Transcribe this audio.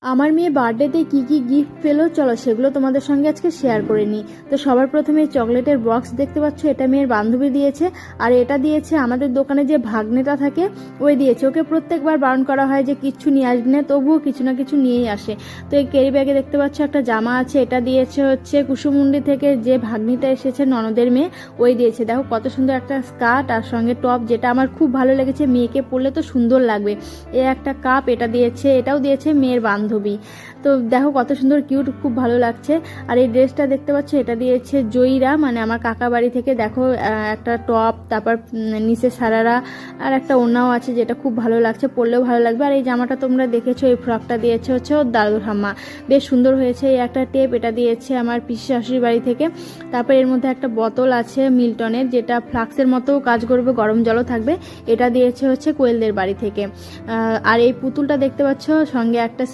আমার মেয়ে বার্থডেতে কি কি গিফট পেলো চলো সেগুলো তোমাদের সঙ্গে আজকে শেয়ার করে নিই। তো সবার প্রথমে চকলেটের বক্স দেখতে পাচ্ছ, এটা মেয়ের বান্ধবী দিয়েছে। আর এটা দিয়েছে আমাদের দোকানে যে ভাগ্নেটা থাকে ওই দিয়েছে। ওকে প্রত্যেকবার বারণ করা হয় যে কিচ্ছু নিয়ে আসবে না, তবুও কিছু না কিছু নিয়েই আসে। তো এই ক্যারি ব্যাগে দেখতে পাচ্ছ একটা জামা আছে, এটা দিয়েছে হচ্ছে কুসুমুন্ডি থেকে যে ভাগ্নিটা এসেছে ননদের মেয়ে ওই দিয়েছে। দেখো কত সুন্দর একটা স্কার্ট আর সঙ্গে টপ, যেটা আমার খুব ভালো লেগেছে, মেয়েকে পরলে তো সুন্দর লাগবে। এই একটা কাপ এটা দিয়েছে, এটাও দিয়েছে মেয়ের বান্ধবী। তো দেখো কত সুন্দর কিউট, খুব ভালো লাগছে। আর এই ড্রেসটা দেখতে পাচ্ছ এটা দিয়েছে জয়ীরা, মানে আমার কাকা বাড়ি থেকে। দেখো একটা টপ, তারপর নিচে সারারা আর একটা ওড়নাও আছে, যেটা খুব ভালো লাগছে, পরলেও ভালো লাগবে। আর এই জামাটা তোমরা দেখেছো, এই ফ্রকটা দিয়েছে হচ্ছে ওর দাদুর ঠাম্মা, বেশ সুন্দর হয়েছে। এই একটা টেপ এটা দিয়েছে আমার পিসি শাশুড়ির বাড়ি থেকে। তারপর এর মধ্যে একটা বোতল আছে মিল্টনের, যেটা ফ্লাক্সের মতো কাজ করবে, গরম জলও থাকবে, এটা দিয়েছে হচ্ছে কোয়েলদের বাড়ি থেকে। আর এই পুতুলটা দেখতে পাচ্ছ, সঙ্গে একটা